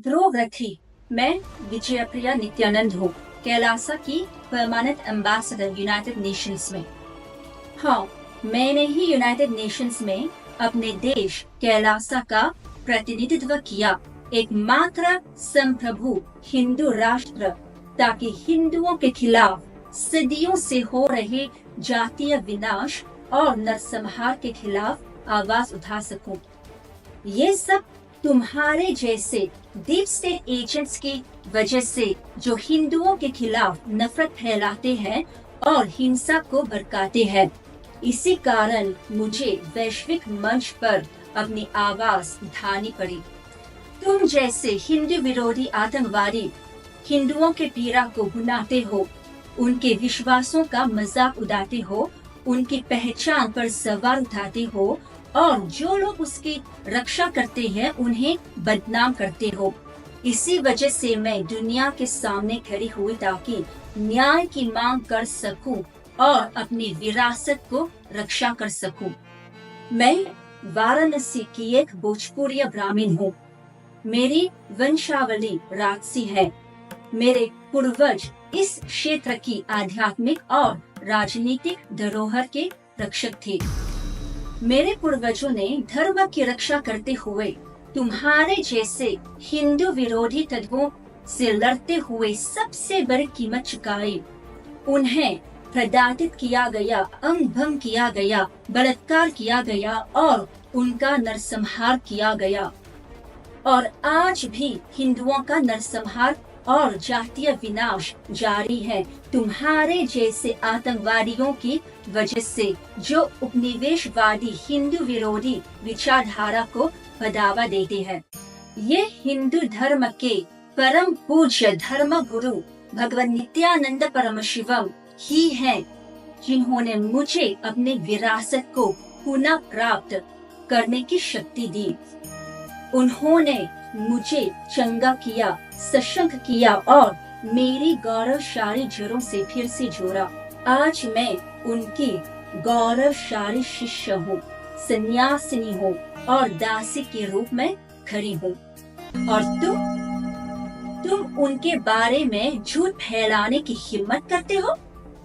ध्रुवरथी। मैं विजयप्रिया नित्यानंद हूँ, कैलासा की परमानेंट एम्बेसडर यूनाइटेड नेशंस में। हाँ, मैंने ही यूनाइटेड नेशंस में अपने देश कैलासा का प्रतिनिधित्व किया, एकमात्र संप्रभु हिंदू राष्ट्र, ताकि हिंदुओं के खिलाफ सदियों से हो रहे जातीय विनाश और नरसंहार के खिलाफ आवाज उठा सकूं। ये सब तुम्हारे जैसे डीप स्टेट एजेंट्स की वजह से, जो हिंदुओं के खिलाफ नफरत फैलाते हैं और हिंसा को भड़काते हैं। इसी कारण मुझे वैश्विक मंच पर अपनी आवाज उठानी पड़ी। तुम जैसे हिंदू विरोधी आतंकवादी हिंदुओं के पीड़ा को भुनाते हो, उनके विश्वासों का मजाक उड़ाते हो, उनकी पहचान पर सवाल उठाते हो और जो लोग उसकी रक्षा करते हैं उन्हें बदनाम करते हो। इसी वजह से मैं दुनिया के सामने खड़ी हुई ताकि न्याय की मांग कर सकूं और अपनी विरासत को रक्षा कर सकूं। मैं वाराणसी की एक भोजपुरिया ब्राह्मण हूँ। मेरी वंशावली राजसी है। मेरे पूर्वज इस क्षेत्र की आध्यात्मिक और राजनीतिक धरोहर के रक्षक थे। मेरे पूर्वजों ने धर्म की रक्षा करते हुए तुम्हारे जैसे हिंदू विरोधी तत्वों से लड़ते हुए सबसे बड़ी कीमत चुकाई। उन्हें प्रताड़ित किया गया, अंग भंग किया गया, बलात्कार किया गया और उनका नरसंहार किया गया। और आज भी हिंदुओं का नरसंहार और जातीय विनाश जारी है, तुम्हारे जैसे आतंकवादियों की वजह से, जो उपनिवेशवादी हिंदू विरोधी विचारधारा को बढ़ावा देते हैं। ये हिंदू धर्म के परम पूज्य धर्म गुरु भगवान नित्यानंद परमशिवम ही हैं, जिन्होंने मुझे अपने विरासत को पुनः प्राप्त करने की शक्ति दी। उन्होंने मुझे चंगा किया, सशक्त किया और मेरी गौरवशाली जड़ों से फिर से जोड़ा। आज मैं उनकी गौरवशाली शिष्य हूँ, सन्यासिनी हूँ और दासी के रूप में खड़ी हूँ। और तुम उनके बारे में झूठ फैलाने की हिम्मत करते हो।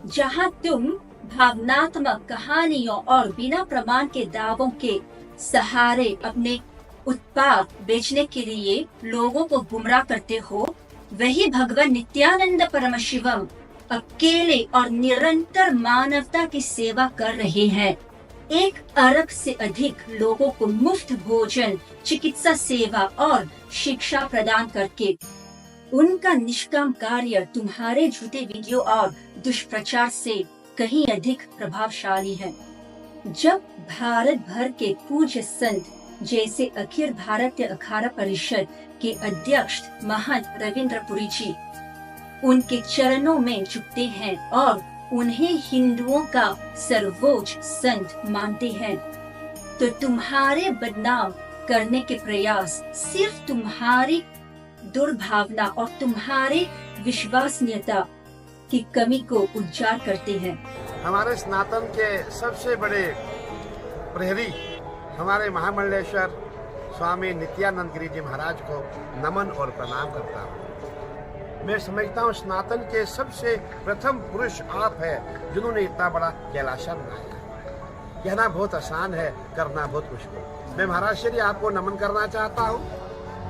जहाँ तुम भावनात्मक कहानियों और बिना प्रमाण के दावों के सहारे अपने उत्पाद बेचने के लिए लोगों को गुमराह करते हो, वही भगवान नित्यानंद परमशिवम अकेले और निरंतर मानवता की सेवा कर रहे हैं। 1 अरब से अधिक लोगों को मुफ्त भोजन, चिकित्सा सेवा और शिक्षा प्रदान करके। उनका निष्काम कार्य तुम्हारे झूठे वीडियो और दुष्प्रचार से कहीं अधिक प्रभावशाली है। जब भारत भर के पूज्य संत जैसे अखिल भारतीय अखाड़ा परिषद के अध्यक्ष महंत रविंद्रपुरी जी उनके चरणों में झुकते हैं और उन्हें हिंदुओं का सर्वोच्च संत मानते हैं, तो तुम्हारे बदनाम करने के प्रयास सिर्फ तुम्हारी दुर्भावना और तुम्हारे विश्वसनीयता की कमी को उजागर करते हैं। हमारे सनातन के सबसे बड़े प्रहरी हमारे महामंडलेश्वर स्वामी नित्यानंद गिरी जी महाराज को नमन और प्रणाम करता हूँ। मैं समझता हूँ सनातन के सबसे प्रथम पुरुष आप है, जिन्होंने इतना बड़ा कैलाशा बनाया। कहना बहुत आसान है, करना बहुत मुश्किल। मैं महाराज श्री आपको नमन करना चाहता हूँ।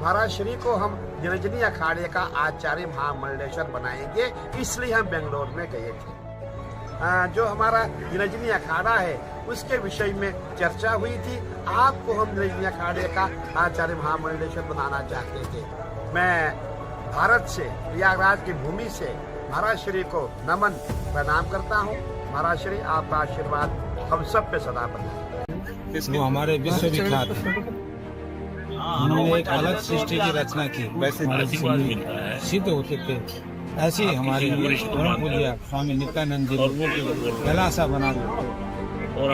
महाराज श्री को हम निरंजनी अखाड़े का आचार्य महामंडलेश्वर बनाएंगे, इसलिए हम बेंगलोर में गए थे। जो हमारा निरंजनी अखाड़ा है उसके विषय में चर्चा हुई थी। आपको हम निरंजनी अखाड़े का आचार्य महामंडलेश्वर बनाना चाहते थे। मैं भारत से, प्रयागराज की भूमि से महाराज श्री को नमन प्रणाम करता हूँ। महाराज श्री आपका आशीर्वाद हम सब पे सदा बने। वो हमारे विश्वविख्यात है। उन्होंने एक अलग सृष्टि की रचना की, वैसे सिद्ध होते थे। ऐसे ही हमारे परम पूज्य स्वामी नित्यानंद जी कैलासा बना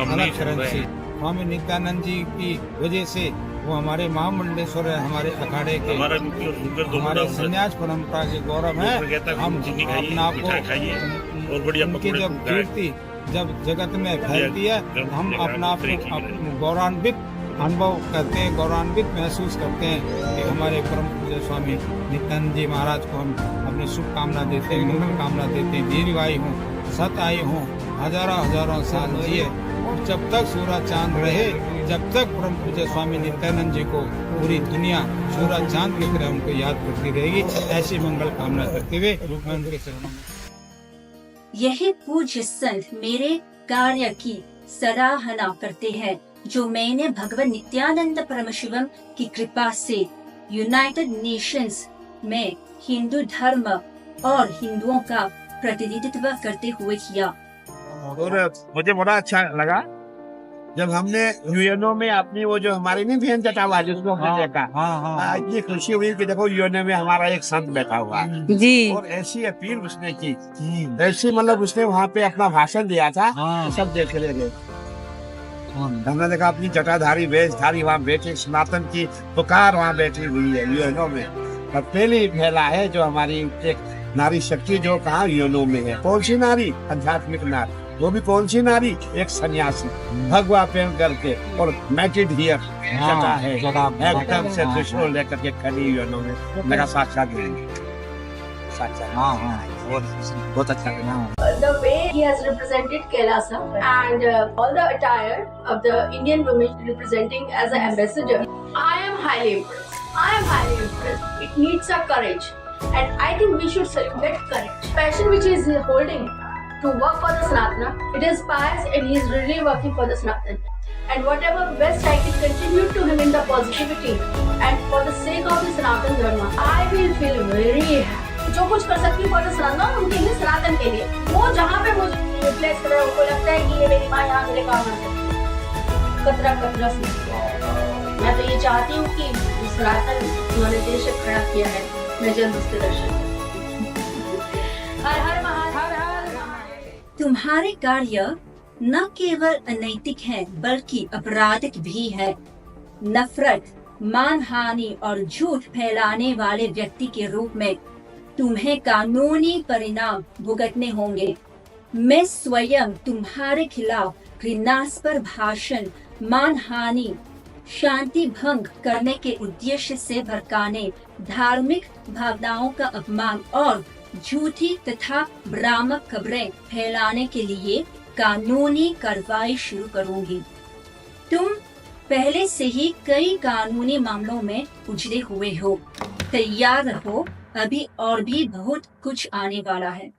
अलग शरण से। स्वामी नित्यानंद जी की वजह से वो हमारे महामंडलेश्वर है, हमारे अखाड़े के, हमारे संन्यास परंपरा के गौरव है। हम अपने आप को उनकी जब कीर्ति जब जगत में फैलती है, हम अपना आप को गौरवान्वित अनुभव करते हैं, गौरवान्वित महसूस करते हैं कि हमारे परम पूज्य स्वामी नित्यानंद जी महाराज को हम अपनी शुभकामना देते हैं, मंगल कामना देते हैं, दीर्घायु हों, सतायु हों, हजारों हजारों साल जिए और जब तक सूरज चांद रहे, जब तक परम पूज्य स्वामी नित्यानंद जी को पूरी दुनिया सूरज चांद की तरह उनको याद करती रहेगी, ऐसी मंगल कामना करते हुए मैं उनके चरणों में यही पूज्य संत मेरे कार्य की सराहना करते हैं जो मैंने भगवान नित्यानंद परमशिवम की कृपा से यूनाइटेड नेशंस में हिंदू धर्म और हिंदुओं का प्रतिनिधित्व करते हुए किया। और मुझे बड़ा अच्छा लगा जब हमने यूएनओ में अपनी वो जो हमारी नहीं बहन जटावा जिसको हमने देखा, इतनी खुशी हुई कि देखो यूएनओ में हमारा एक संत बैठा हुआ है जी। और ऐसी अपील उसने की, ऐसी मतलब उसने वहाँ पे अपना भाषण दिया था, सब देख ले गए। हमने देखा अपनी जटाधारी वेशधारी वहाँ बैठी, सनातन की पुकार वहाँ बैठी हुई है यूएनओ में। और पहली महिला है जो हमारी एक नारी शक्ति जो कहा यूएनओ में है। कौन सी नारी? आध्यात्मिक नारी। वो भी कौन सी नारी? एक सन्यासी भगवा पहन करके और मैटिड हियर जटा है, एकदम से त्रिशूल लेकर के खड़ी यूएनओ में। मेरा साक्षात बहुत अच्छा लगा। The way he has represented Kailasa and all the attire of the Indian women representing as an ambassador, I am highly impressed. I am highly impressed. It needs a courage, and I think we should celebrate courage. Passion which he is holding to work for the Sanatana, it inspires, and he is really working for the Sanatana. And whatever best I can contribute to him in the positivity and for the sake of the Sanatana Dharma, I will feel very happy. जो कुछ कर सकती हूँ सनातन उनके लिए, सनातन के लिए, वो जहाँ पे मुझे रिप्लेस कर रहा है, उनको लगता है कि ये मेरी माँ यहाँ मेरे काम आ सकती। कतरा कतरा से मैं तो ये चाहती हूँ कि सनातन उन्होंने देश खड़ा किया है, मैं जल्द उसके दर्शन हर हर महादेव। तुम्हारे कार्य न केवल अनैतिक है बल्कि अपराधिक भी है। नफरत, मानहानि और झूठ फैलाने वाले व्यक्ति के रूप में तुम्हें कानूनी परिणाम भुगतने होंगे। मैं स्वयं तुम्हारे खिलाफ घृणास्पद भाषण, मानहानि, शांति भंग करने के उद्देश्य से भड़काने, धार्मिक भावनाओं का अपमान और झूठी तथा भ्रामक खबरें फैलाने के लिए कानूनी कार्रवाई शुरू करूंगी। तुम पहले से ही कई कानूनी मामलों में उलझे हुए हो। तैयार रहो, अभी और भी बहुत कुछ आने वाला है।